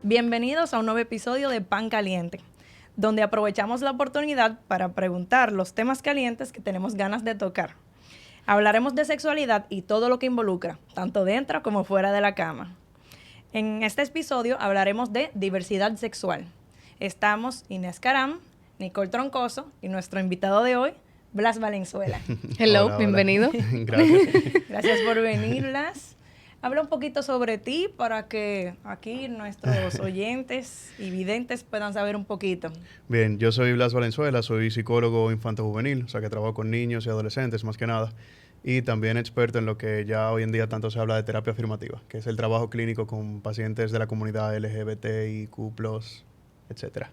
Bienvenidos a un nuevo episodio de Pan Caliente, donde aprovechamos la oportunidad para preguntar los temas calientes que tenemos ganas de tocar. Hablaremos de sexualidad y todo lo que involucra, tanto dentro como fuera de la cama. En este episodio hablaremos de diversidad sexual. Estamos Inés Caram, Nicole Troncoso y nuestro invitado de hoy, Blas Valenzuela. Hello, Hola, bienvenido. Gracias. Gracias por venir, Blas. Habla un poquito sobre ti para que aquí nuestros oyentes y videntes puedan saber un poquito. Bien, yo soy Blas Valenzuela, soy psicólogo infanto-juvenil, o sea que trabajo con niños y adolescentes más que nada, y también experto en lo que ya hoy en día tanto se habla de terapia afirmativa, que es el trabajo clínico con pacientes de la comunidad LGBTIQ+, etcétera.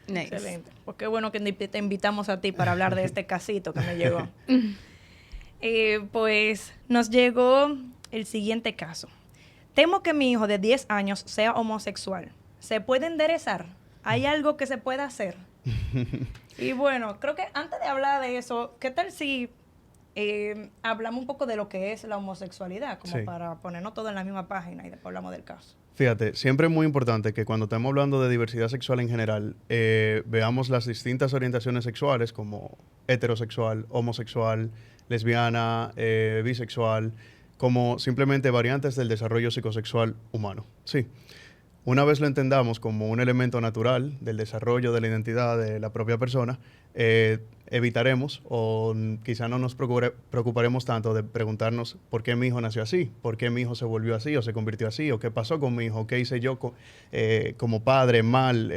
Nice. Excelente. Pues qué bueno que te invitamos a ti para hablar de este casito que me llegó. Pues nos llegó el siguiente caso. Temo que mi hijo de 10 años sea homosexual. ¿Se puede enderezar? ¿Hay algo que se pueda hacer? Y bueno, creo que antes de hablar de eso, ¿qué tal si hablamos un poco de lo que es la homosexualidad? Como Sí. para ponernos todo en la misma página y después hablamos del caso. Fíjate, siempre es muy importante que cuando estamos hablando de diversidad sexual en general, veamos las distintas orientaciones sexuales como heterosexual, homosexual, lesbiana, bisexual, como simplemente variantes del desarrollo psicosexual humano. Sí. Una vez lo entendamos como un elemento natural del desarrollo de la identidad de la propia persona, evitaremos o quizá no nos preocuparemos tanto de preguntarnos por qué mi hijo nació así, por qué mi hijo se volvió así o se convirtió así, o qué pasó con mi hijo, qué hice yo como padre mal,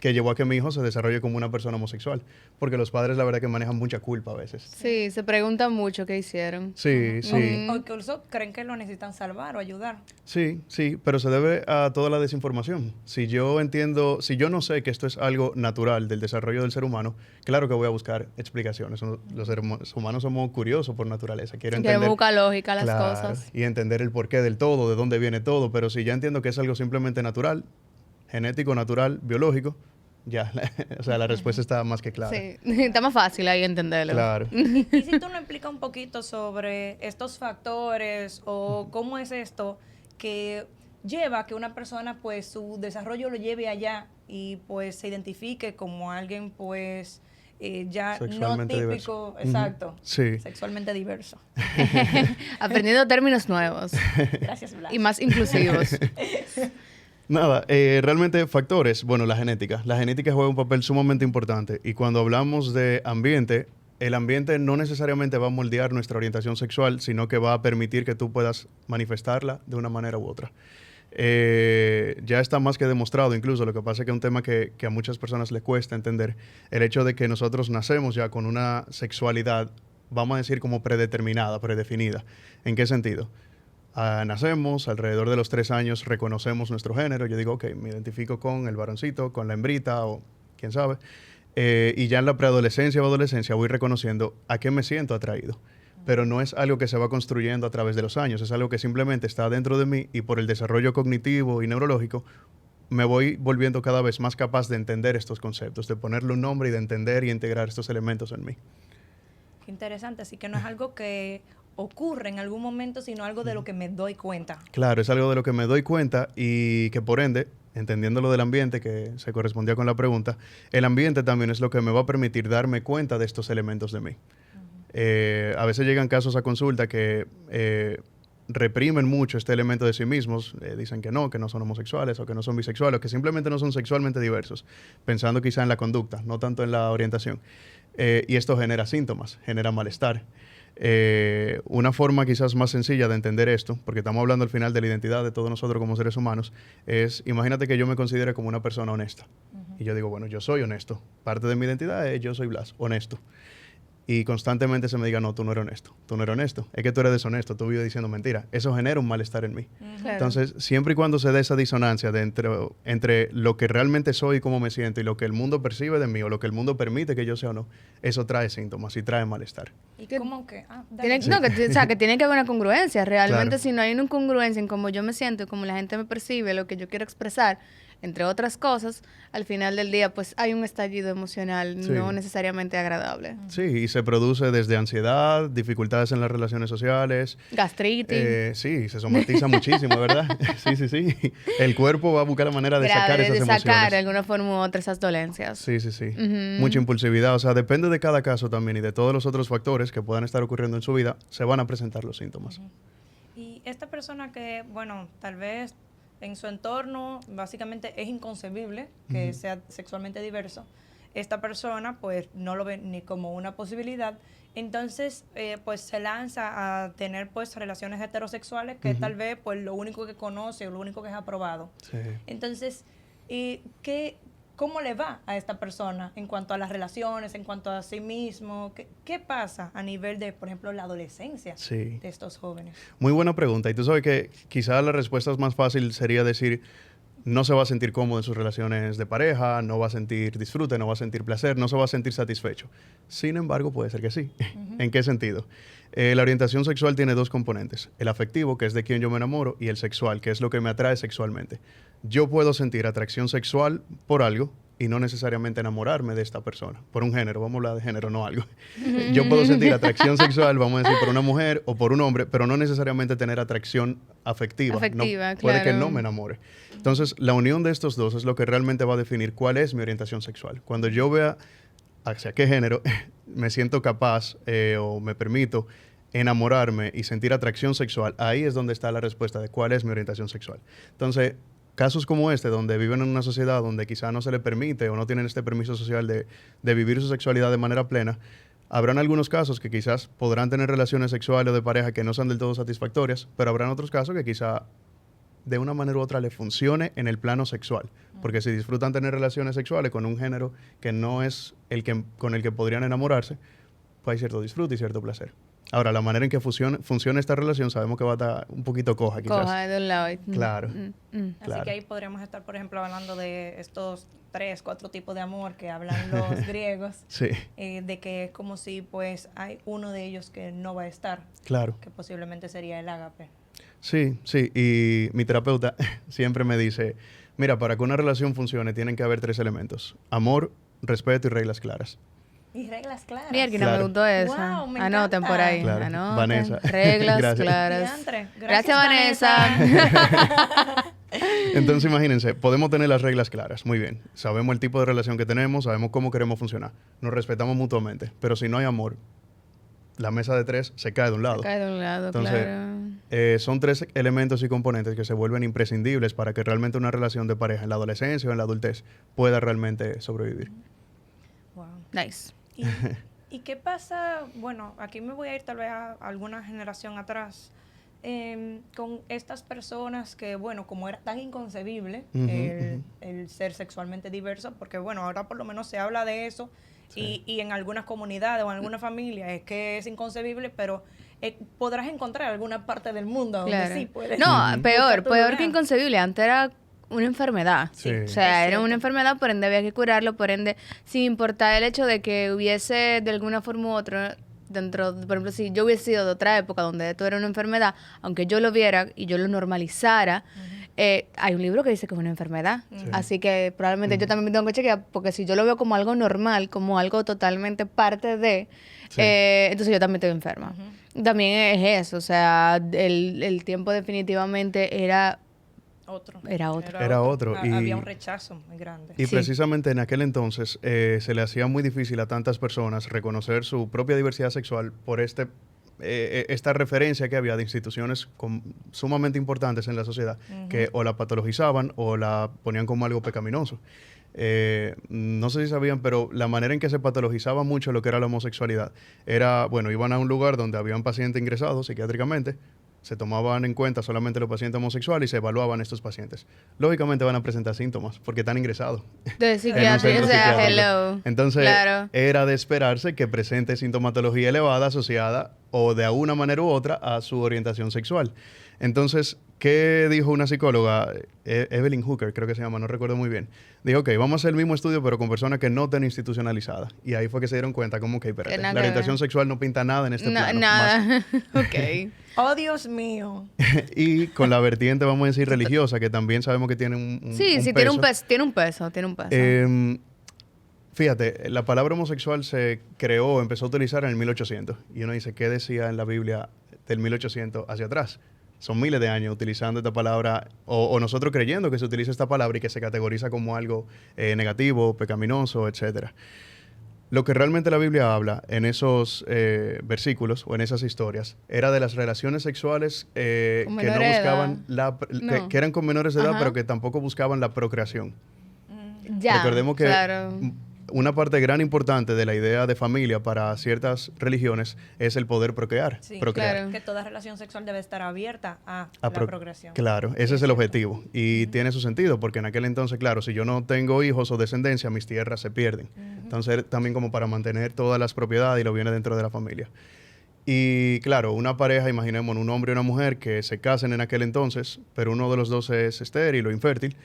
que llevó a que mi hijo se desarrolle como una persona homosexual. Porque los padres la verdad que manejan mucha culpa a veces. Sí, se preguntan mucho qué hicieron. Sí, sí. O incluso creen que lo necesitan salvar o ayudar. Sí, sí, pero se debe a toda la desinformación. Si yo entiendo, si yo no sé que esto es algo natural del desarrollo del ser humano, claro que voy a buscar explicaciones. Los seres humanos somos curiosos por naturaleza. Queremos buscar lógica a las claro, cosas. y entender el porqué del todo, de dónde viene todo. Pero si ya entiendo que es algo simplemente natural, genético, natural, biológico, ya, o sea, la respuesta está más que clara. Sí, está más fácil ahí entenderlo. Claro. Y si tú nos explicas un poquito sobre estos factores o cómo es esto que lleva a que una persona pues su desarrollo lo lleve allá y pues se identifique como alguien pues ya no Sexualmente típico, diverso. exacto, Sí. sexualmente diverso. Aprendiendo términos nuevos Gracias, Blas. y más inclusivos. Nada, realmente factores, bueno, la genética. La genética juega un papel sumamente importante y cuando hablamos de ambiente, el ambiente no necesariamente va a moldear nuestra orientación sexual, sino que va a permitir que tú puedas manifestarla de una manera u otra. Ya está más que demostrado, incluso lo que pasa es que es un tema que a muchas personas les cuesta entender, el hecho de que nosotros nacemos ya con una sexualidad, vamos a decir como predeterminada, predefinida. ¿En qué sentido? Nacemos, alrededor de los 3 años reconocemos nuestro género. Yo digo, ok, me identifico con el varoncito, con la hembrita o quién sabe. Y ya en la preadolescencia o adolescencia voy reconociendo a qué me siento atraído. Pero no es algo que se va construyendo a través de los años, es algo que simplemente está dentro de mí y por el desarrollo cognitivo y neurológico me voy volviendo cada vez más capaz de entender estos conceptos, de ponerle un nombre y de entender y integrar estos elementos en mí. Qué interesante, así que no es algo que ocurre en algún momento, sino algo de lo que me doy cuenta. Claro, es algo de lo que me doy cuenta y que por ende, entendiendo lo del ambiente, que se correspondía con la pregunta, el ambiente también es lo que me va a permitir darme cuenta de estos elementos de mí. A veces llegan casos a consulta que reprimen mucho este elemento de sí mismos, dicen que no son homosexuales o que no son bisexuales o que simplemente no son sexualmente diversos, pensando quizá en la conducta, no tanto en la orientación. Y esto genera síntomas, genera malestar. Una forma quizás más sencilla de entender esto, porque estamos hablando al final de la identidad de todos nosotros como seres humanos, es imagínate que yo me considere como una persona honesta. Y yo digo, bueno, yo soy honesto. Parte de mi identidad es yo soy Blas, honesto. Y constantemente se me diga, no, tú no eres honesto, tú no eres honesto, es que tú eres deshonesto, tú vives diciendo mentira. Eso genera un malestar en mí. Claro. Entonces, siempre y cuando se dé esa disonancia entre lo que realmente soy y cómo me siento y lo que el mundo percibe de mí o lo que el mundo permite que yo sea o no, eso trae síntomas y trae malestar. ¿Y Que- cómo que? Dale. No, o sea, que tiene que haber una congruencia. Realmente, Claro. si no hay una congruencia en cómo yo me siento y cómo la gente me percibe, lo que yo quiero expresar, entre otras cosas, al final del día pues hay un estallido emocional Sí. no necesariamente agradable. Sí, y se produce desde ansiedad, dificultades en las relaciones sociales. Gastritis. Sí, se somatiza muchísimo, ¿verdad? Sí, sí, sí. El cuerpo va a buscar la manera de grave, sacar esas de sacar de emociones. alguna forma u otra esas dolencias. Sí, sí, sí. Ujú. Mucha impulsividad. O sea, depende de cada caso también y de todos los otros factores que puedan estar ocurriendo en su vida, se van a presentar los síntomas. Y esta persona que, bueno, tal vez en su entorno básicamente es inconcebible que sea sexualmente diverso, esta persona pues no lo ve ni como una posibilidad, entonces pues se lanza a tener pues relaciones heterosexuales que tal vez pues lo único que conoce o lo único que es aprobado. Sí. Entonces, ¿cómo le va a esta persona en cuanto a las relaciones, en cuanto a sí mismo? ¿Qué pasa a nivel de, por ejemplo, la adolescencia Sí. de estos jóvenes? Muy buena pregunta. Y tú sabes que quizás la respuesta más fácil sería decir, no se va a sentir cómodo en sus relaciones de pareja, no va a sentir disfrute, no va a sentir placer, no se va a sentir satisfecho. Sin embargo, puede ser que sí. ¿En qué sentido? La orientación sexual tiene dos componentes. El afectivo, que es de quien yo me enamoro, y el sexual, que es lo que me atrae sexualmente. Yo puedo sentir atracción sexual por algo y no necesariamente enamorarme de esta persona. Por un género, vamos a hablar de género, no algo. Yo puedo sentir atracción sexual, vamos a decir, por una mujer o por un hombre, pero no necesariamente tener atracción afectiva. Afectiva, Puede que claro. no me enamore. Entonces, la unión de estos dos es lo que realmente va a definir cuál es mi orientación sexual. Cuando yo vea hacia qué género me siento capaz o me permito enamorarme y sentir atracción sexual, ahí es donde está la respuesta de cuál es mi orientación sexual. Entonces, casos como este, donde viven en una sociedad donde quizá no se les permite o no tienen este permiso social de vivir su sexualidad de manera plena, habrán algunos casos que quizás podrán tener relaciones sexuales o de pareja que no sean del todo satisfactorias, pero habrán otros casos que quizá de una manera u otra le funcione en el plano sexual. Porque si disfrutan tener relaciones sexuales con un género que no es con el que podrían enamorarse, pues hay cierto disfrute y cierto placer. Ahora, la manera en que funcione esta relación sabemos que va a estar un poquito coja, quizás. Coja de un lado. Claro. Así Claro. que ahí podríamos estar, por ejemplo, hablando de estos 3, 4 tipos de amor que hablan los griegos, Sí, de que es como si pues hay uno de ellos que no va a estar, claro. que posiblemente sería el ágape. Sí, sí. Y mi terapeuta siempre me dice, mira, para que una relación funcione tienen que haber 3 elementos. Amor, respeto y reglas claras. Y reglas claras. Mira, que no Claro. me gustó esa. Wow, me Anoten encanta. por ahí. Claro. Anoten. Vanessa. Reglas Gracias. claras. Diantre. Gracias, Vanessa. Entonces, imagínense, podemos tener las reglas claras. Muy bien. Sabemos el tipo de relación que tenemos, sabemos cómo queremos funcionar. Nos respetamos mutuamente. Pero si no hay amor, la mesa de 3 se cae de un lado. Cae de un lado, Entonces, claro. son 3 elementos y componentes que se vuelven imprescindibles para que realmente una relación de pareja en la adolescencia o en la adultez pueda realmente sobrevivir. Wow. Nice. ¿Y qué pasa? Bueno, aquí me voy a ir tal vez a alguna generación atrás, con estas personas que, bueno, como era tan inconcebible el ser sexualmente diverso, porque, bueno, ahora por lo menos se habla de eso, Sí. y en algunas comunidades o en algunas familias es que es inconcebible, pero podrás encontrar alguna parte del mundo donde Claro. sí puedes. No, buscar peor tu que lugar. inconcebible. Antes era una enfermedad. Sí. O sea, Es era una cierto. enfermedad, por ende había que curarlo, por ende, sin importar el hecho de que hubiese de alguna forma u otra dentro, por ejemplo, si yo hubiese sido de otra época donde esto era una enfermedad, aunque yo lo viera y yo lo normalizara, hay un libro que dice que es una enfermedad. Sí. Así que probablemente yo también me tengo que chequear, porque si yo lo veo como algo normal, como algo totalmente parte de, Sí. entonces yo también estoy enferma. También es eso, o sea, el tiempo definitivamente era Otro. Era otro. Era otro, y- Había un rechazo muy grande. Y Sí. precisamente en aquel entonces se le hacía muy difícil a tantas personas reconocer su propia diversidad sexual por esta referencia que había de instituciones sumamente importantes en la sociedad que o la patologizaban o la ponían como algo pecaminoso. No sé si sabían, pero la manera en que se patologizaba mucho lo que era la homosexualidad era, bueno, iban a un lugar donde habían pacientes ingresados psiquiátricamente, se tomaban en cuenta solamente los pacientes homosexuales y se evaluaban estos pacientes. Lógicamente van a presentar síntomas porque están ingresados. De en un psiquiatría, centro o sea, psiquiátrico. hello. Entonces, Claro. era de esperarse que presente sintomatología elevada asociada o de una manera u otra a su orientación sexual. Entonces, ¿qué dijo una psicóloga? Evelyn Hooker, creo que se llama, no recuerdo muy bien. Dijo, ok, vamos a hacer el mismo estudio, pero con personas que no estén institucionalizadas. Y ahí fue que se dieron cuenta, como, ok, espérate, nada la que orientación ver. sexual no pinta nada en este plano. Nada. Ok. Oh, Dios mío. Y con la vertiente, vamos a decir, religiosa, que también sabemos que tiene un Sí, sí, tiene un peso. Tiene un peso, tiene un peso. Fíjate, la palabra homosexual se creó, empezó a utilizar en el 1800. Y uno dice, ¿qué decía en la Biblia del 1800 hacia atrás? Son miles de años utilizando esta palabra, o nosotros creyendo que se utiliza esta palabra y que se categoriza como algo negativo, pecaminoso, etcétera. Lo que realmente la Biblia habla en esos versículos o en esas historias era de las relaciones sexuales que Con no menor edad. buscaban No. que eran con menores de edad, Ajá. pero que tampoco buscaban la procreación. Ya. Recordemos que Claro. una parte gran importante de la idea de familia para ciertas religiones es el poder procrear. Sí, procrear. claro. Que toda relación sexual debe estar abierta a A la pro- procreación. Claro, ese Sí, es el cierto. objetivo. Y tiene su sentido, porque en aquel entonces, claro, si yo no tengo hijos o descendencia, mis tierras se pierden. Entonces, también como para mantener todas las propiedades y lo viene dentro de la familia. Y claro, una pareja, imaginemos un hombre y una mujer que se casen en aquel entonces, pero uno de los dos es estéril o infértil,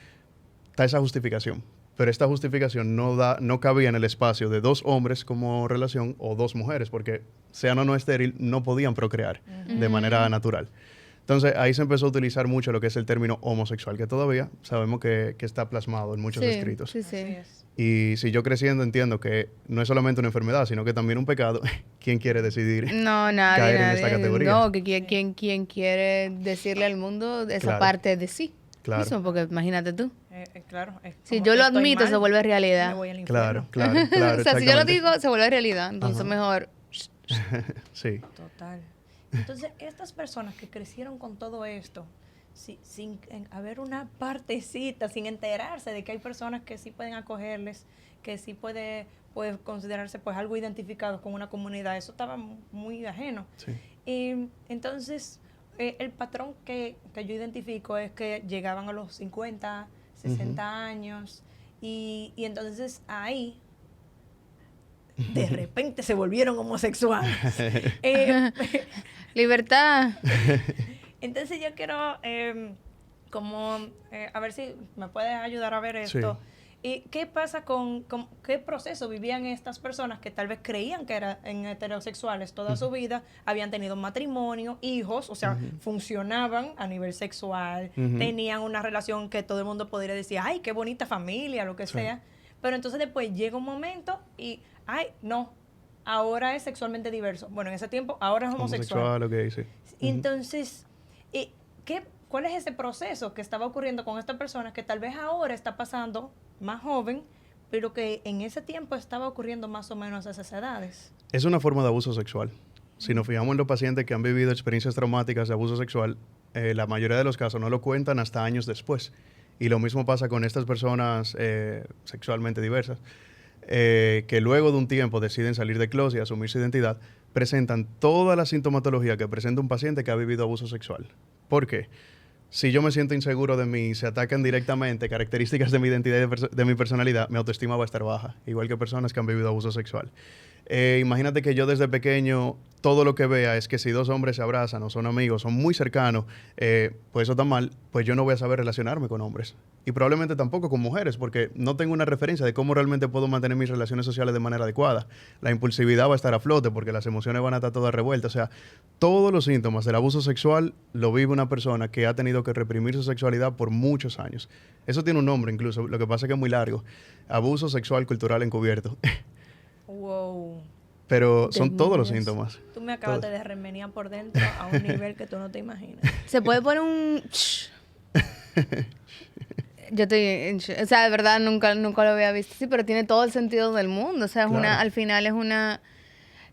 está esa justificación. Pero esta justificación no cabía en el espacio de dos hombres como relación o dos mujeres, porque sean o no estéril, no podían procrear de manera natural. Entonces, ahí se empezó a utilizar mucho lo que es el término homosexual, que todavía sabemos que está plasmado en muchos Sí, escritos. sí, Así sí. es. Y si yo creciendo entiendo que no es solamente una enfermedad, sino que también un pecado, ¿quién quiere decidir? No, nadie, Caer en esta nadie. categoría. No, que quien quiere decirle al mundo esa Claro. parte de sí. Claro. Mismo, porque imagínate tú. Claro. es Si como yo que lo estoy admito, mal, se vuelve me realidad. voy al infierno. Claro, claro, claro. O sea, si yo lo exactamente. digo, se vuelve realidad. Entonces, Ajá. mejor. Sí. Total. Entonces, estas personas que crecieron con todo esto, sin haber una partecita, sin enterarse de que hay personas que sí pueden acogerles, que sí puede pues, considerarse pues algo identificado con una comunidad, eso estaba muy ajeno. Sí. Y entonces, el patrón que yo identifico es que llegaban a los 50, 60 años, y entonces ahí de repente se volvieron homosexuales. Libertad. Entonces yo quiero a ver si me puedes ayudar a ver Sí. esto. ¿Y qué pasa con qué proceso vivían estas personas que tal vez creían que eran heterosexuales toda su vida, habían tenido matrimonio, hijos, o sea, funcionaban a nivel sexual, tenían una relación que todo el mundo podría decir, ay, qué bonita familia, lo que Sí. sea, pero entonces después llega un momento y, ay, no, ahora es sexualmente diverso. Bueno, en ese tiempo ahora es homosexual. Ok, sí. Y entonces, ¿cuál es ese proceso que estaba ocurriendo con esta persona que tal vez ahora está pasando más joven, pero que en ese tiempo estaba ocurriendo más o menos a esas edades? Es una forma de abuso sexual. Si nos fijamos en los pacientes que han vivido experiencias traumáticas de abuso sexual, la mayoría de los casos no lo cuentan hasta años después. Y lo mismo pasa con estas personas sexualmente diversas, que luego de un tiempo deciden salir de closet y asumir su identidad, presentan toda la sintomatología que presenta un paciente que ha vivido abuso sexual. ¿Por qué? Si yo me siento inseguro de mí, se atacan directamente características de mi identidad y de mi personalidad, mi autoestima va a estar baja, igual que personas que han vivido abuso sexual. Imagínate que yo desde pequeño, todo lo que vea es que si dos hombres se abrazan o son amigos, son muy cercanos, pues eso está mal, pues yo no voy a saber relacionarme con hombres. Y probablemente tampoco con mujeres, porque no tengo una referencia de cómo realmente puedo mantener mis relaciones sociales de manera adecuada. La impulsividad va a estar a flote porque las emociones van a estar todas revueltas. O sea, todos los síntomas del abuso sexual lo vive una persona que ha tenido que reprimir su sexualidad por muchos años. Eso tiene un nombre incluso, lo que pasa es que es muy largo. Abuso sexual cultural encubierto. Wow. Pero son todos los Demonios. síntomas. Tú me acabas Todos. de remenear por dentro a un nivel que tú no te imaginas. Se puede poner un. Yo estoy. O sea, de verdad, nunca lo había visto así, pero tiene todo el sentido del mundo. O sea, es Claro. al final es una.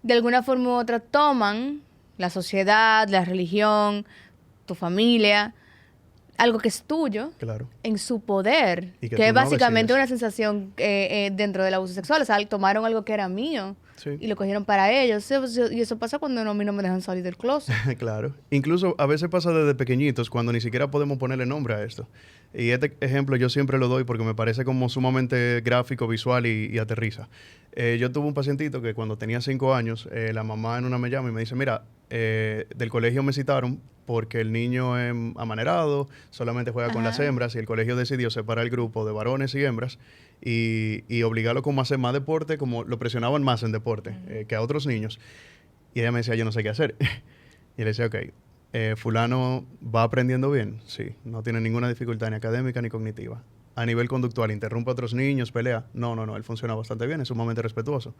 De alguna forma u otra toman la sociedad, la religión, tu familia, algo que es tuyo, Claro. en su poder, Y que que tú es no básicamente decides. una sensación dentro del abuso sexual. O sea, tomaron algo que era mío. Sí. y lo cogieron para ellos. Y eso pasa cuando a mí no me dejan salir del closet. Claro. Incluso a veces pasa desde pequeñitos cuando ni siquiera podemos ponerle nombre a esto. Y este ejemplo yo siempre lo doy porque me parece como sumamente gráfico, visual y aterriza. Yo tuve un pacientito que cuando tenía 5 años, la mamá en una me llama y me dice, mira, del colegio me citaron porque el niño es amanerado, solamente juega con las hembras y el colegio decidió separar el grupo de varones y hembras y obligarlo como a hacer más deporte, como lo presionaban más en deporte que a otros niños. Y ella me decía, yo no sé qué hacer. Y le decía, ok, fulano va aprendiendo bien, sí, no tiene ninguna dificultad ni académica ni cognitiva. A nivel conductual, interrumpe a otros niños, pelea. No, él funciona bastante bien, es sumamente respetuoso.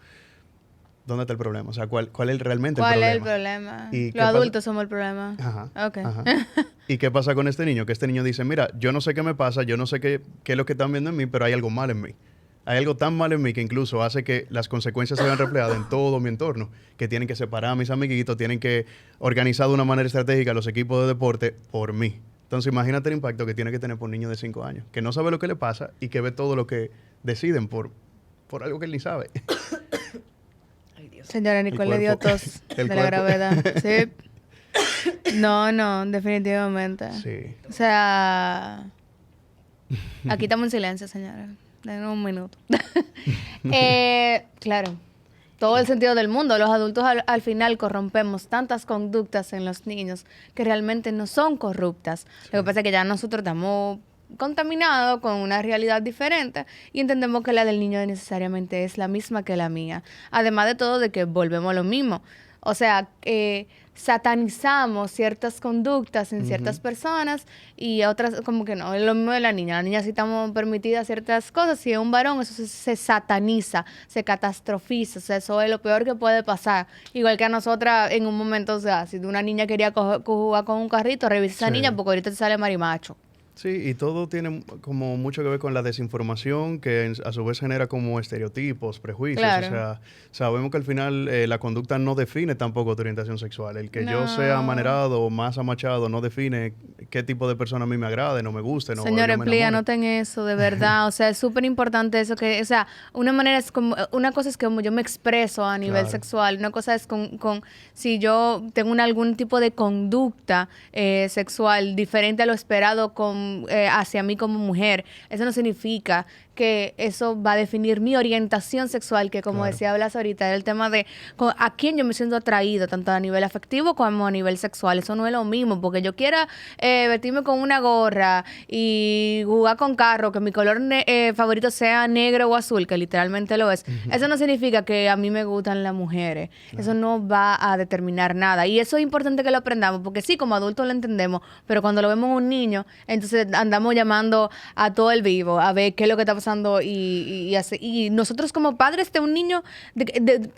¿Dónde está el problema? O sea, ¿cuál es realmente el problema? ¿Cuál es el problema? ¿Y Los qué pasa? adultos somos el problema. Ajá. Ok. Ajá. ¿Y qué pasa con este niño? Que este niño dice, mira, yo no sé qué me pasa, yo no sé qué es lo que están viendo en mí, pero hay algo mal en mí. Hay algo tan mal en mí que incluso hace que las consecuencias se vean reflejadas en todo mi entorno, que tienen que separar a mis amiguitos, tienen que organizar de una manera estratégica los equipos de deporte por mí. Entonces imagínate el impacto que tiene que tener por un niño de 5 años, que no sabe lo que le pasa y que ve todo lo que deciden por algo que él ni sabe. Ay, Dios. Señora Nicole le dio cuerpo. tos El de la cuerpo. gravedad. Sí. No, definitivamente. Sí. O sea, aquí estamos en silencio, señora. Denme un minuto. Claro, todo el sentido del mundo. Los adultos al final corrompemos tantas conductas en los niños que realmente no son corruptas. Lo que pasa es que ya nosotros estamos contaminados con una realidad diferente y entendemos que la del niño necesariamente es la misma que la mía. Además de todo, de que volvemos a lo mismo. O sea, satanizamos ciertas conductas en ciertas personas y otras como que no. Es lo mismo de la niña. La niña sí estamos permitidas ciertas cosas. Si es un varón, eso se sataniza, se catastrofiza. O sea, eso es lo peor que puede pasar. Igual que a nosotras en un momento, o sea, si una niña quería jugar con un carrito, revisa a esa Sí. niña porque ahorita te sale marimacho. Sí, y todo tiene como mucho que ver con la desinformación que a su vez genera como estereotipos, prejuicios. Claro. O sea, sabemos que al final la conducta no define tampoco tu orientación sexual. El que yo No. sea amanerado o más amachado no define qué tipo de persona a mí me agrade, no me guste, no Señores, yo me please, enamore. anoten eso, de verdad. O sea, es súper importante eso que, o sea, una cosa es como yo me expreso a nivel Claro. sexual, una cosa es con si yo tengo algún tipo de conducta sexual diferente a lo esperado hacia mí como mujer. Eso no significa que eso va a definir mi orientación sexual, que como Claro. decía Blas ahorita, era el tema de a quién yo me siento atraído, tanto a nivel afectivo como a nivel sexual. Eso no es lo mismo, porque yo quiera vestirme con una gorra y jugar con carro, que mi color favorito sea negro o azul, que literalmente lo es. Eso no significa que a mí me gustan las mujeres. Eso no va a determinar nada. Y eso es importante que lo aprendamos, porque sí, como adultos lo entendemos, pero cuando lo vemos en un niño, entonces andamos llamando a todo el vivo a ver qué es lo que está pasando y nosotros como padres de un niño,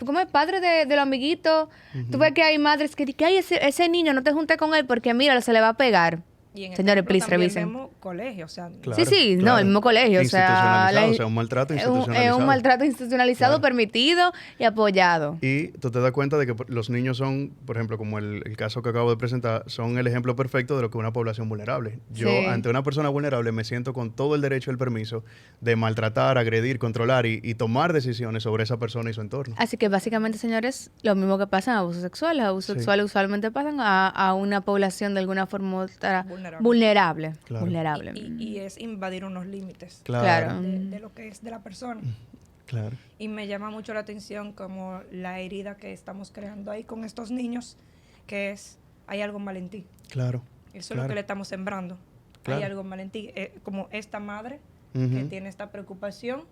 como es padre de los amiguitos, tú ves que hay madres que dicen, ay, ese niño no te juntes con él porque mira, se le va a pegar. Y en Señores, ejemplo, please, también revisen. vemos colegio, o sea, Claro, Sí, no, claro. el mismo colegio, o sea, Institucionalizado, un maltrato es institucionalizado. un maltrato institucionalizado, Claro. permitido y apoyado. Y tú te das cuenta de que los niños son, por ejemplo, como el caso que acabo de presentar, son el ejemplo perfecto de lo que es una población vulnerable. Yo, Sí. ante una persona vulnerable, me siento con todo el derecho y el permiso de maltratar, agredir, controlar y tomar decisiones sobre esa persona y su entorno. Así que básicamente, señores, lo mismo que pasa en abusos sexuales. Abusos Sí. sexuales usualmente pasan a una población de alguna forma u otra Vulnerable. Claro. vulnerable. y es invadir unos límites Claro. de lo que es de la persona. Claro. Y me llama mucho la atención como la herida que estamos creando ahí con estos niños, que es, hay algo mal en ti. Claro. Eso es Claro. lo que le estamos sembrando. Claro. Hay algo mal en ti. Como esta madre que Ujú. tiene esta preocupación.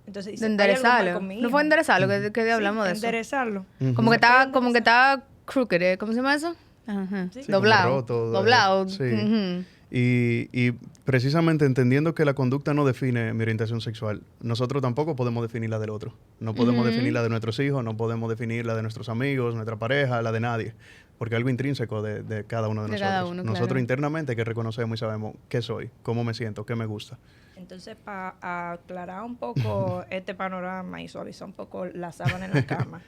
Entonces De dice, hay algo mal enderezarlo. con mi No hijo. fue enderezarlo, que Sí, hablamos de eso. enderezarlo. Ujú. Como que Se puede estaba crooked, ¿cómo se llama eso? Ajá. Sí. Sí, como Doblado. roto, Doblado. sí. Ujú. Y precisamente entendiendo que la conducta no define mi orientación sexual, nosotros tampoco podemos definir la del otro. No podemos definir la de nuestros hijos, no podemos definir la de nuestros amigos, nuestra pareja, la de nadie. Porque es algo intrínseco de cada uno de De nosotros. cada uno, Nosotros claro. internamente que reconocemos y sabemos qué soy, cómo me siento, qué me gusta. Entonces, para aclarar un poco este panorama y suavizar un poco la sábana en la cama,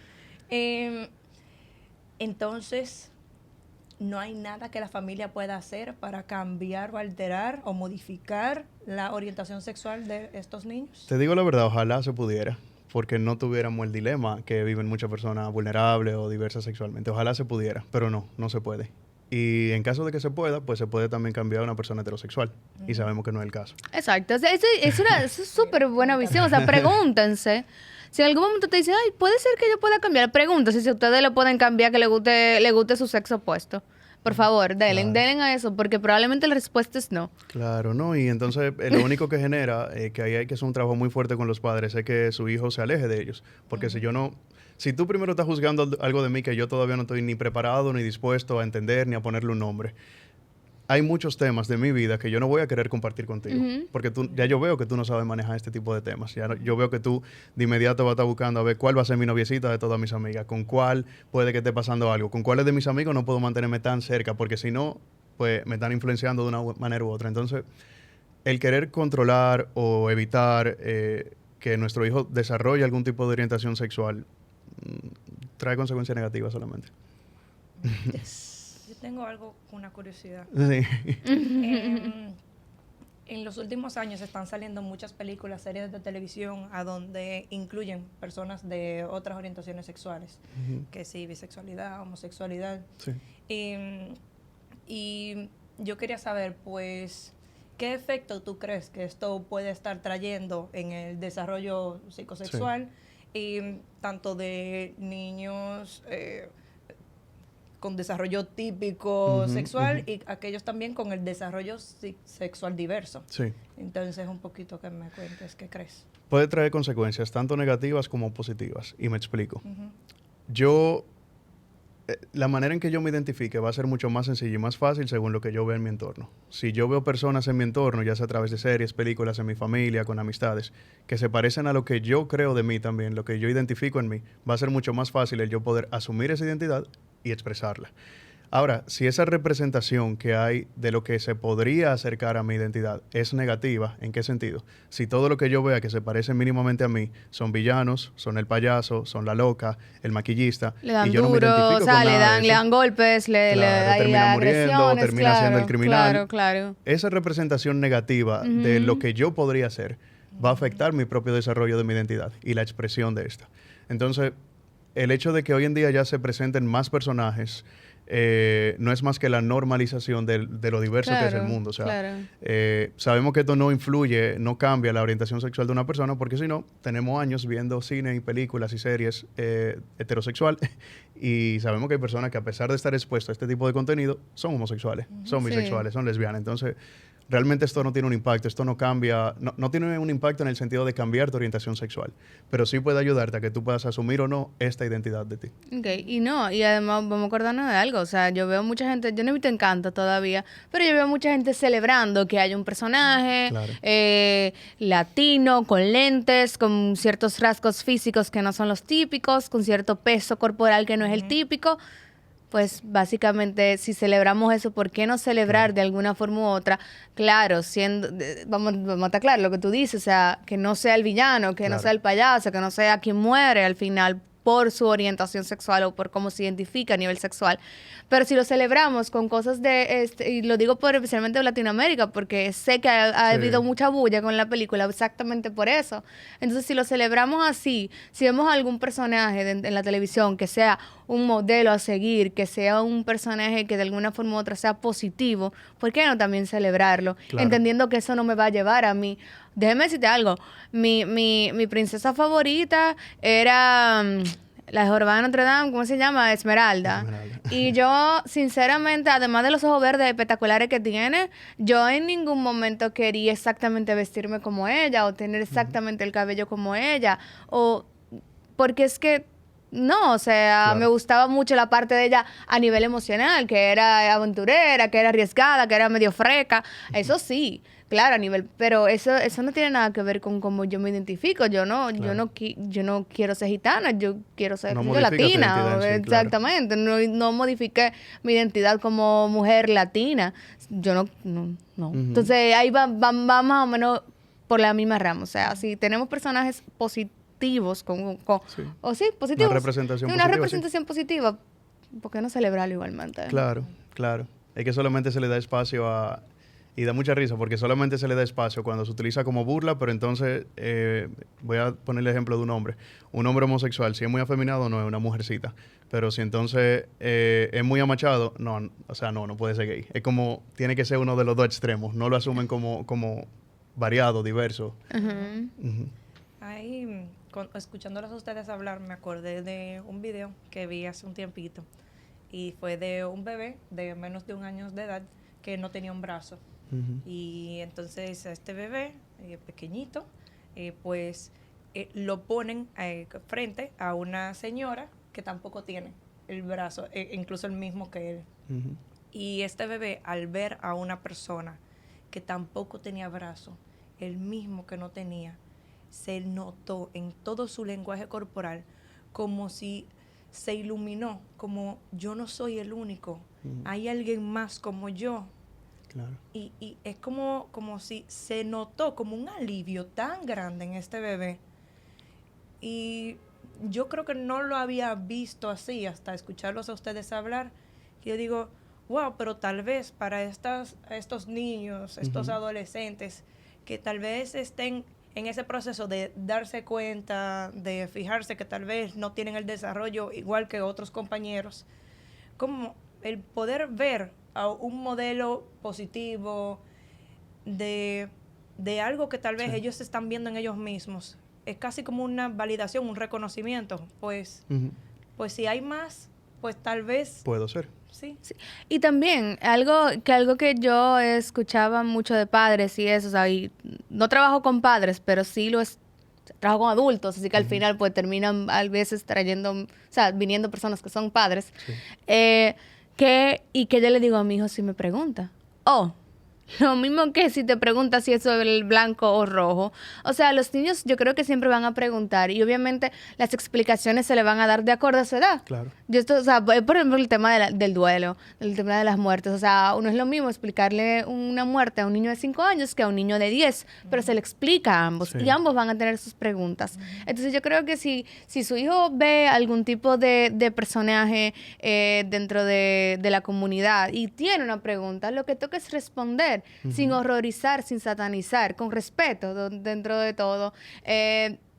entonces, no hay nada que la familia pueda hacer para cambiar o alterar o modificar la orientación sexual de estos niños. Te digo la verdad, ojalá se pudiera. porque no tuviéramos el dilema que viven muchas personas vulnerables o diversas sexualmente. Ojalá se pudiera, pero no se puede. Y en caso de que se pueda, pues se puede también cambiar a una persona heterosexual. Y sabemos que no es el caso. Exacto. O sea, eso es súper buena visión. O sea, pregúntense. Si en algún momento te dicen, ay, puede ser que yo pueda cambiar, pregúntense si ustedes le pueden cambiar que le guste su sexo opuesto. Por favor, denle a eso, porque probablemente la respuesta es no. Claro, ¿no? Y entonces lo único que genera que ahí hay que hacer un trabajo muy fuerte con los padres es que su hijo se aleje de ellos. Porque si tú primero estás juzgando algo de mí que yo todavía no estoy ni preparado, ni dispuesto a entender, ni a ponerle un nombre, hay muchos temas de mi vida que yo no voy a querer compartir contigo. Porque ya yo veo que tú no sabes manejar este tipo de temas. Yo veo que tú de inmediato vas a estar buscando a ver cuál va a ser mi noviecita de todas mis amigas, con cuál puede que esté pasando algo, con cuáles de mis amigos no puedo mantenerme tan cerca, porque si no, pues me están influenciando de una manera u otra. Entonces, el querer controlar o evitar que nuestro hijo desarrolle algún tipo de orientación sexual trae consecuencias negativas solamente. Yo tengo algo, una curiosidad. Sí. En los últimos años están saliendo muchas películas, series de televisión a donde incluyen personas de otras orientaciones sexuales, que sí, bisexualidad, homosexualidad. Sí. Y yo quería saber, pues, ¿qué efecto tú crees que esto puede estar trayendo en el desarrollo psicosexual, y tanto de niños con desarrollo típico sexual y aquellos también con el desarrollo sexual diverso? Sí. Entonces, un poquito que me cuentes, ¿qué crees? Puede traer consecuencias tanto negativas como positivas, y me explico. La manera en que yo me identifique va a ser mucho más sencilla y más fácil según lo que yo veo en mi entorno. Si yo veo personas en mi entorno, ya sea a través de series, películas, en mi familia, con amistades, que se parecen a lo que yo creo de mí también, lo que yo identifico en mí, va a ser mucho más fácil el yo poder asumir esa identidad y expresarla. Ahora, si esa representación que hay de lo que se podría acercar a mi identidad es negativa, ¿en qué sentido? Si todo lo que yo vea que se parece mínimamente a mí son villanos, son el payaso, son la loca, el maquillista, Le dan y yo no me duro, identifico o sea, con nada de le eso, dan golpes, hay termina muriendo, agresiones, termina siendo el criminal. Claro. Esa representación negativa de lo que yo podría ser va a afectar mi propio desarrollo de mi identidad y la expresión de esta. Entonces, el hecho de que hoy en día ya se presenten más personajes no es más que la normalización de lo diverso que es el mundo. O sea, sabemos que esto no influye, no cambia la orientación sexual de una persona, porque si no, tenemos años viendo cine y películas y series heterosexual y sabemos que hay personas que, a pesar de estar expuestas a este tipo de contenido, son homosexuales, son bisexuales, son lesbianas. Entonces, realmente esto no tiene un impacto, esto no cambia, no tiene un impacto en el sentido de cambiar tu orientación sexual, pero sí puede ayudarte a que tú puedas asumir o no esta identidad de ti. Okay. Y además vamos a acordarnos de algo, o sea, yo veo mucha gente, yo no he visto Encanto todavía, pero yo veo mucha gente celebrando que hay un personaje latino, con lentes, con ciertos rasgos físicos que no son los típicos, con cierto peso corporal que no es el típico. Pues básicamente, si celebramos eso, ¿por qué no celebrar de alguna forma u otra? Claro, vamos a estar claro lo que tú dices, o sea, que no sea el villano, que no sea el payaso, que no sea quien muere al final por su orientación sexual o por cómo se identifica a nivel sexual. Pero si lo celebramos con cosas y lo digo especialmente en Latinoamérica, porque sé que ha habido mucha bulla con la película exactamente por eso. Entonces, si lo celebramos así, si vemos algún personaje en la televisión que sea un modelo a seguir, que sea un personaje que de alguna forma u otra sea positivo, ¿por qué no también celebrarlo? Claro. Entendiendo que eso no me va a llevar a mí. Déjeme decirte algo. Mi princesa favorita era la de Jorobada de Notre Dame, ¿cómo se llama? Esmeralda. Y yo, sinceramente, además de los ojos verdes espectaculares que tiene, yo en ningún momento quería exactamente vestirme como ella o tener exactamente el cabello como ella. Porque es que no, o sea, me gustaba mucho la parte de ella a nivel emocional, que era aventurera, que era arriesgada, que era medio freca. Eso sí, claro, a nivel, pero eso no tiene nada que ver con cómo yo me identifico. Yo no quiero ser gitana, yo quiero ser latina. Exactamente. No modifiqué mi identidad como mujer latina. Yo no. Entonces ahí va más o menos por la misma rama. O sea, si tenemos personajes positivos, positivos. Una representación positiva. ¿Por qué no celebrarlo igualmente? Claro. Es que solamente se le da espacio a Y da mucha risa porque solamente se le da espacio cuando se utiliza como burla, pero entonces voy a poner el ejemplo de un hombre. Un hombre homosexual, si es muy afeminado, no es una mujercita. Pero si entonces es muy amachado, no, o sea, no puede ser gay. Es como, tiene que ser uno de los dos extremos. No lo asumen como variado, diverso. Ujú. Ahí, escuchándolos a ustedes hablar, me acordé de un video que vi hace un tiempito. Y fue de un bebé de menos de 1 año de edad que no tenía un brazo. Ujú. Y entonces a este bebé pequeñito, lo ponen frente a una señora que tampoco tiene el brazo, incluso el mismo que él. Ujú. Y este bebé, al ver a una persona que tampoco tenía brazo, el mismo que no tenía, se notó en todo su lenguaje corporal como si se iluminó, como yo no soy el único, hay alguien más como yo. Claro. Y es como si se notó como un alivio tan grande en este bebé. Y yo creo que no lo había visto así hasta escucharlos a ustedes hablar. Y yo digo, wow, pero tal vez para estos niños, estos adolescentes, que tal vez estén en ese proceso de darse cuenta, de fijarse que tal vez no tienen el desarrollo igual que otros compañeros, como el poder ver a un modelo positivo de algo que tal vez ellos están viendo en ellos mismos, es casi como una validación, un reconocimiento. Pues si hay más, pues tal vez... Puedo ser. Sí. Sí. Y también algo que yo escuchaba mucho de padres y eso, o sea, y no trabajo con padres, pero sí trabajo con adultos, así que al final pues terminan a veces trayendo, o sea, viniendo personas que son padres, Sí. que yo le digo a mi hijo si me pregunta, lo mismo que si te preguntas si eso es el blanco o rojo. O sea, los niños yo creo que siempre van a preguntar y obviamente las explicaciones se le van a dar de acuerdo a su edad. Claro. O sea, por ejemplo, el tema del duelo, el tema de las muertes. O sea, no es lo mismo explicarle una muerte a un niño de 5 años que a un niño de 10, pero se le explica a ambos y ambos van a tener sus preguntas. Entonces yo creo que si su hijo ve algún tipo de personaje dentro de la comunidad y tiene una pregunta, lo que toca es responder sin horrorizar, sin satanizar, con respeto dentro de todo.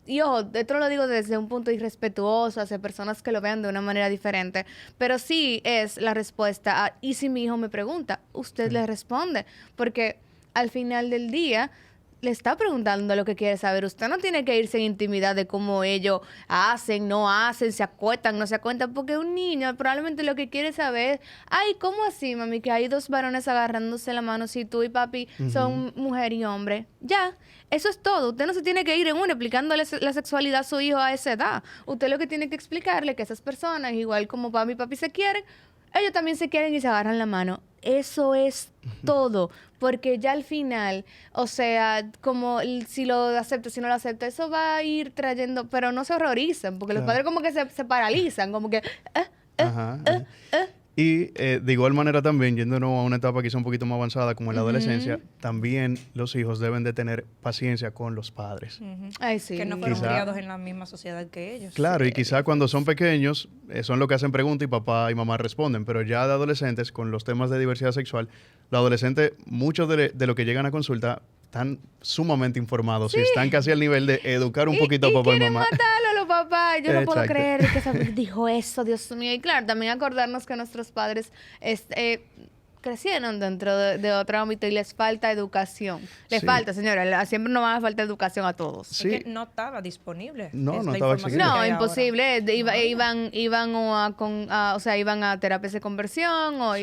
Y ojo, esto lo digo desde un punto irrespetuoso hacia personas que lo vean de una manera diferente, pero sí es la respuesta a, y si mi hijo me pregunta, usted le responde, porque al final del día le está preguntando lo que quiere saber. Usted no tiene que irse en intimidad de cómo ellos hacen, no hacen, se acuestan, no se acuestan, porque un niño probablemente lo que quiere saber, ay, ¿cómo así, mami? Que hay 2 varones agarrándose la mano, si tú y papi son mujer y hombre. Ya, eso es todo. Usted no se tiene que ir en uno explicándole la sexualidad a su hijo a esa edad. Usted lo que tiene que explicarle que esas personas, igual como papi y papi se quieren, ellos también se quieren y se agarran la mano. Eso es todo, porque ya al final, o sea, como si lo acepta, si no lo acepta, eso va a ir trayendo, pero no se horrorizan, porque los padres como que se paralizan, como que... Ajá. Y de igual manera también, yéndonos a una etapa quizá un poquito más avanzada como en la adolescencia, también los hijos deben de tener paciencia con los padres. Ay, sí. Que no fueron Quizá- criados en la misma sociedad que ellos. Claro, y quizá cuando son pequeños son los que hacen preguntas y papá y mamá responden, pero ya de adolescentes, con los temas de diversidad sexual, los adolescentes, muchos de lo que llegan a consulta, están sumamente informados y están casi al nivel de educar un poquito a papá y quieren mamá. matarlo a los papás. Yo no puedo Exacto. creer que esa dijo eso, Dios mío. Y claro, también acordarnos que nuestros padres crecieron dentro de otro ámbito y les falta educación. Les Sí. falta, señora. Siempre nos va a faltar educación a todos. Sí. Es que no estaba disponible. No, Es no la estaba información accesible. que No, hay imposible. ahora. Iban a terapias de conversión o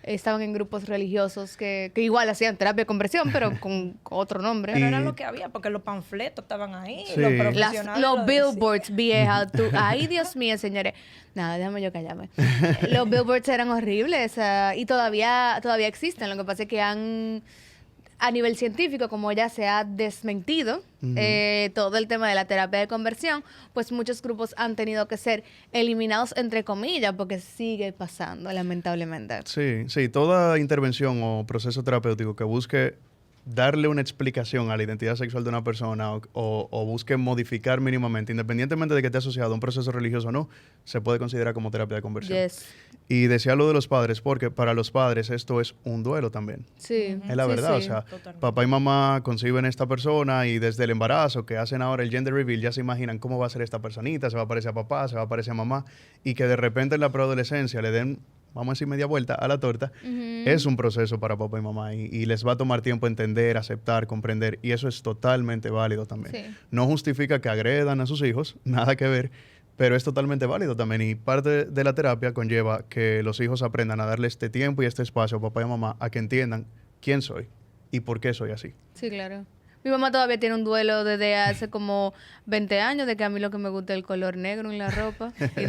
estaban en grupos religiosos que igual hacían terapia de conversión, pero con otro nombre. Pero Y- era lo que había, porque los panfletos estaban ahí, Sí. los Las- profesionales. Los lo decían. billboards, vieja. Ay, Dios mío, señores. Nada, déjame yo callarme. Los billboards eran horribles y todavía existen. Lo que pasa es que a nivel científico, como ya se ha desmentido todo el tema de la terapia de conversión, pues muchos grupos han tenido que ser eliminados, entre comillas, porque sigue pasando, lamentablemente. Sí, toda intervención o proceso terapéutico que busque darle una explicación a la identidad sexual de una persona o busque modificar mínimamente, independientemente de que esté asociado a un proceso religioso o no, se puede considerar como terapia de conversión. Yes. Y decía lo de los padres, porque para los padres esto es un duelo también. Sí. Es la Sí, verdad, sí. o sea, Totalmente. papá y mamá conciben esta persona y desde el embarazo que hacen ahora el gender reveal ya se imaginan cómo va a ser esta personita, se va a parecer a papá, se va a parecer a mamá, y que de repente en la preadolescencia le den, vamos a decir, media vuelta a la torta, es un proceso para papá y mamá y les va a tomar tiempo entender, aceptar, comprender, y eso es totalmente válido también. Sí. No justifica que agredan a sus hijos, nada que ver, pero es totalmente válido también. Y parte de la terapia conlleva que los hijos aprendan a darle este tiempo y este espacio a papá y a mamá a que entiendan quién soy y por qué soy así. Sí, claro. Mi mamá todavía tiene un duelo desde hace como 20 años de que a mí lo que me gusta es el color negro en la ropa. Y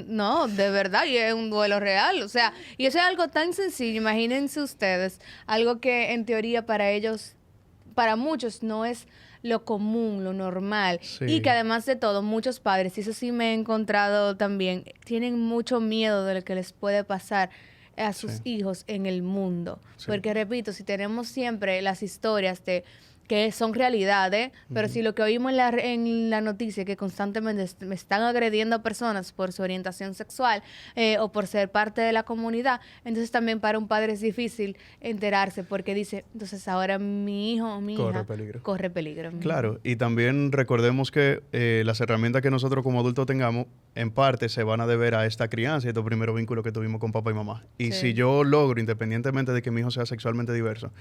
no, de verdad, y es un duelo real. O sea, y eso es algo tan sencillo. Imagínense ustedes, algo que en teoría para ellos, para muchos no es lo común, lo normal. Sí. Y que además de todo, muchos padres, y eso sí me he encontrado también, tienen mucho miedo de lo que les puede pasar a sus Sí. hijos en el mundo. Sí. Porque repito, si tenemos siempre las historias de que son realidades, pero si lo que oímos en la noticia que constantemente me están agrediendo a personas por su orientación sexual o por ser parte de la comunidad, entonces también para un padre es difícil enterarse porque dice, entonces ahora mi hijo o mi Corre hija peligro. corre peligro. Claro, y también recordemos que las herramientas que nosotros como adultos tengamos, en parte se van a deber a esta crianza y estos primeros vínculos que tuvimos con papá y mamá. Y Sí. si yo logro, independientemente de que mi hijo sea sexualmente diverso,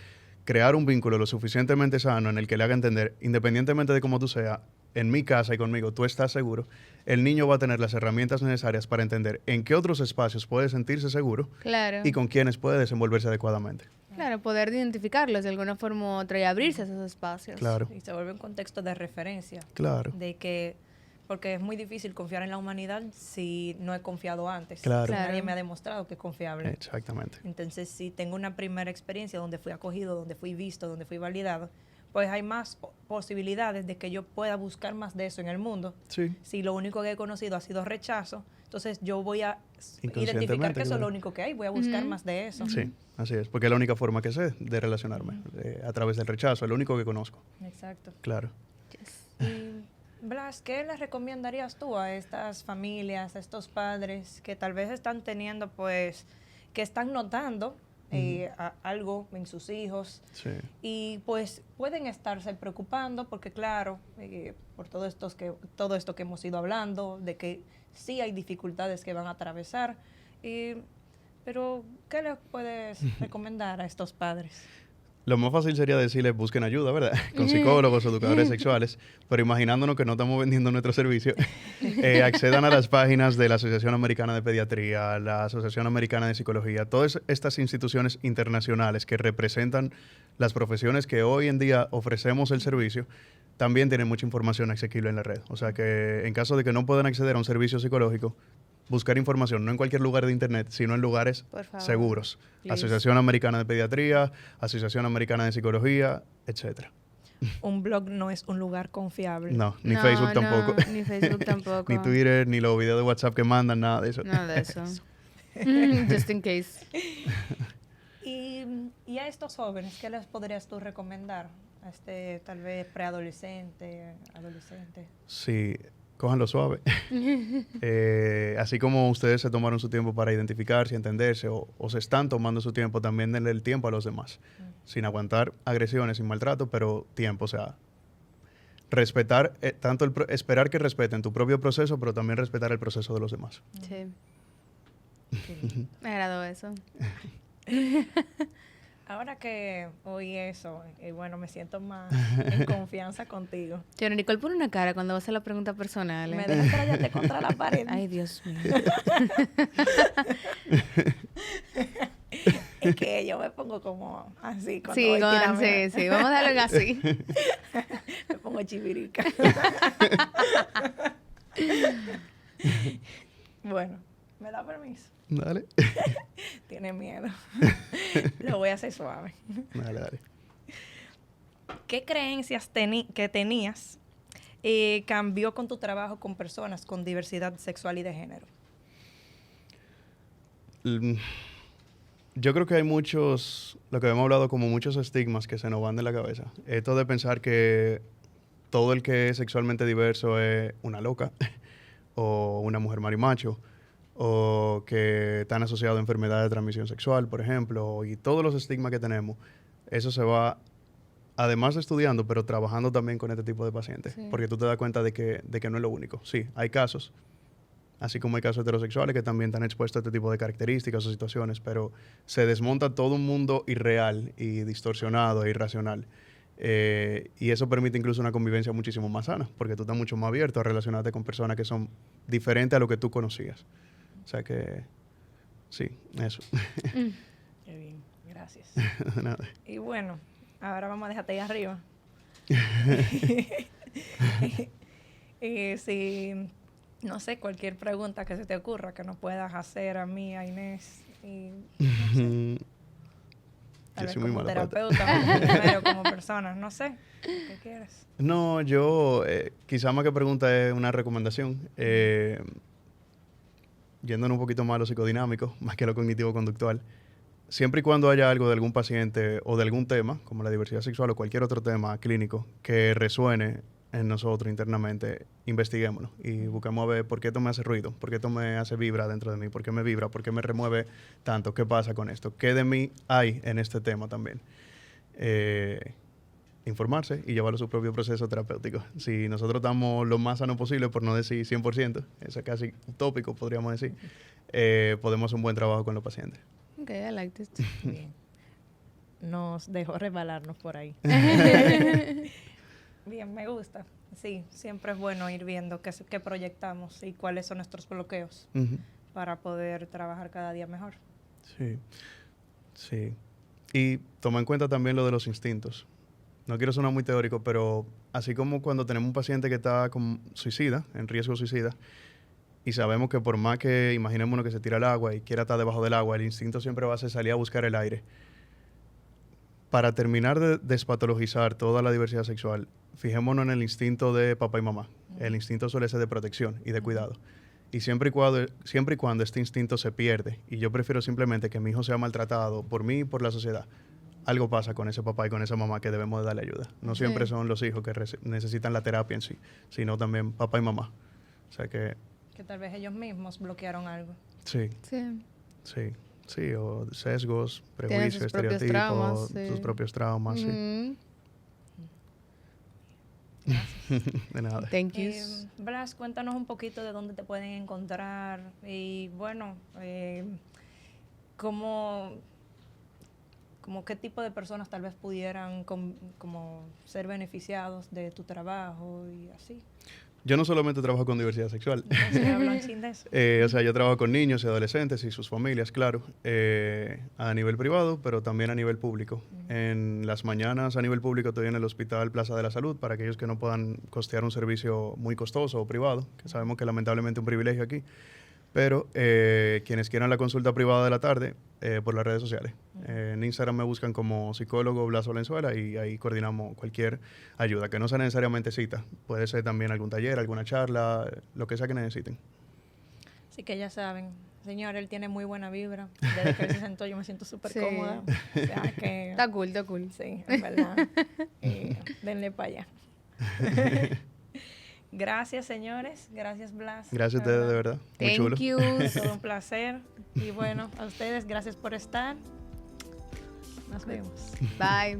crear un vínculo lo suficientemente sano en el que le haga entender, independientemente de cómo tú seas, en mi casa y conmigo, tú estás seguro, el niño va a tener las herramientas necesarias para entender en qué otros espacios puede sentirse seguro Claro. y con quiénes puede desenvolverse adecuadamente. Claro, poder identificarlos de alguna forma u otra y abrirse a esos espacios. Claro, Y se vuelve un contexto de referencia. claro, De que, porque es muy difícil confiar en la humanidad si no he confiado antes. Claro. Si Claro. nadie me ha demostrado que es confiable. exactamente. Entonces, si tengo una primera experiencia donde fui acogido, donde fui visto, donde fui validado, pues hay más posibilidades de que yo pueda buscar más de eso en el mundo. Sí. Si lo único que he conocido ha sido rechazo, entonces yo voy a identificar Inconscientemente, que eso es claro. lo único que hay, voy a buscar Ujú. más de eso. Sí, así es, porque es la única forma que sé de relacionarme, a través del rechazo, es lo único que conozco, Exacto. claro. Y Blas, ¿qué le recomendarías tú a estas familias, a estos padres que tal vez están teniendo, pues, que están notando algo en sus hijos Sí, y pues pueden estarse preocupando porque claro, por todo esto que hemos ido hablando, de que sí hay dificultades que van a atravesar, pero ¿qué les puedes recomendar a estos padres? lo más fácil sería decirles busquen ayuda, ¿verdad? Con psicólogos, educadores sexuales, pero imaginándonos que no estamos vendiendo nuestro servicio, accedan a las páginas de la Asociación Americana de Pediatría, la Asociación Americana de Psicología, todas estas instituciones internacionales que representan las profesiones que hoy en día ofrecemos el servicio, también tienen mucha información asequible en la red. O sea que en caso de que no puedan acceder a un servicio psicológico, buscar información, no en cualquier lugar de internet, sino en lugares Por favor. seguros. Please. Asociación Americana de Pediatría, Asociación Americana de Psicología, etcétera. Un blog no es un lugar confiable. No, ni No, Facebook no, tampoco. ni Facebook tampoco. Ni Twitter, ni los videos de WhatsApp que mandan, nada de eso. Nada de eso. Just in case. Y a estos jóvenes, ¿qué les podrías tú recomendar? A este tal vez preadolescente, adolescente. Sí, cójanlo suave. Así como ustedes se tomaron su tiempo para identificarse, entenderse, o se están tomando su tiempo, también denle el tiempo a los demás. Sin aguantar agresiones, sin maltrato, pero tiempo, o sea, respetar, esperar que respeten tu propio proceso, pero también respetar el proceso de los demás. Sí. Me agradó eso. Ahora que oí eso, bueno, me siento más en confianza contigo. Yo, Nicole, pone una cara cuando vas a la pregunta personal. Me dejas trayarte contra la pared. Ay, Dios mío. Es que yo me pongo como así cuando Sí, voy tirando. sí. Vamos a darle así. Me pongo chivirica. Bueno, ¿me da permiso? Dale. Tiene miedo. Lo voy a hacer suave. Dale, dale. ¿Qué creencias que tenías cambió con tu trabajo con personas con diversidad sexual y de género? Yo creo que hay muchos, lo que hemos hablado, como muchos estigmas que se nos van de la cabeza. Esto de pensar que todo el que es sexualmente diverso es una loca o una mujer marimacho o que están asociados a enfermedades de transmisión sexual, por ejemplo, y todos los estigmas que tenemos, eso se va, además de estudiando, pero trabajando también con este tipo de pacientes, Sí. porque tú te das cuenta de que no es lo único. Sí, hay casos, así como hay casos heterosexuales que también están expuestos a este tipo de características o situaciones, pero se desmonta todo un mundo irreal y distorsionado e irracional. Y eso permite incluso una convivencia muchísimo más sana, porque tú estás mucho más abierto a relacionarte con personas que son diferentes a lo que tú conocías. O sea que, sí, eso. Qué bien, gracias. Nada. Y bueno, ahora vamos a dejarte ahí arriba. Y si, no sé, cualquier pregunta que se te ocurra que nos puedas hacer a mí, a Inés, y tal Yo vez soy muy como mala pata. terapeuta, como enfermero, como persona, no sé, ¿qué quieres? No, yo, quizá más que pregunta es una recomendación. Yéndonos un poquito más a lo psicodinámico, más que a lo cognitivo-conductual. Siempre y cuando haya algo de algún paciente o de algún tema, como la diversidad sexual o cualquier otro tema clínico, que resuene en nosotros internamente, investiguémoslo y busquemos a ver por qué esto me hace ruido, por qué esto me hace vibra dentro de mí, por qué me vibra, por qué me remueve tanto, qué pasa con esto, qué de mí hay en este tema también. Informarse y llevar su propio proceso terapéutico. Si nosotros estamos lo más sano posible, por no decir 100%, eso es casi utópico, podríamos decir, podemos hacer un buen trabajo con los pacientes. Ok, I like this. Bien. Nos dejó resbalarnos por ahí. Bien, me gusta. Sí, siempre es bueno ir viendo qué proyectamos y cuáles son nuestros bloqueos Ujú. para poder trabajar cada día mejor. Sí, sí. Y toma en cuenta también lo de los instintos. No quiero sonar muy teórico, pero así como cuando tenemos un paciente que está con suicida, en riesgo suicida, y sabemos que por más que imaginémonos que se tira al agua y quiera estar debajo del agua, el instinto siempre va a ser salir a buscar el aire. Para terminar de despatologizar toda la diversidad sexual, fijémonos en el instinto de papá y mamá. El instinto suele ser de protección y de cuidado. Y siempre y cuando este instinto se pierde, y yo prefiero simplemente que mi hijo sea maltratado por mí y por la sociedad, algo pasa con ese papá y con esa mamá que debemos de darle ayuda. No siempre son los hijos que necesitan la terapia en sí, sino también papá y mamá. O sea que, Que tal vez ellos mismos bloquearon algo. sí, Sí. sí, sí, o sesgos, Tienen prejuicios, sus propios estereotipos, traumas, sí. sus propios traumas, sí. Mm, De nada. Thank you. Blas, cuéntanos un poquito de dónde te pueden encontrar y bueno, cómo qué tipo de personas tal vez pudieran como ser beneficiados de tu trabajo y así. Yo no solamente trabajo con diversidad sexual. Entonces, hablan sin de eso. O sea, yo trabajo con niños y adolescentes y sus familias, claro, a nivel privado, pero también a nivel público. En las mañanas a nivel público estoy en el Hospital Plaza de la Salud para aquellos que no puedan costear un servicio muy costoso o privado, que sabemos que lamentablemente es un privilegio aquí. Pero quienes quieran la consulta privada de la tarde, por las redes sociales. En Instagram me buscan como psicólogo Blas Valenzuela y ahí coordinamos cualquier ayuda, que no sea necesariamente cita. Puede ser también algún taller, alguna charla, lo que sea que necesiten. Así que ya saben, señor, él tiene muy buena vibra. Desde que él se sentó yo me siento súper Sí. cómoda. O sea que... Está cool, está cool. Sí, en verdad. Denle para allá. Gracias, señores. Gracias, Blas. Gracias a ustedes, de verdad. Muy Thank chulo. you. Es todo un placer. Y bueno, a ustedes, gracias por estar. Nos vemos. Bye.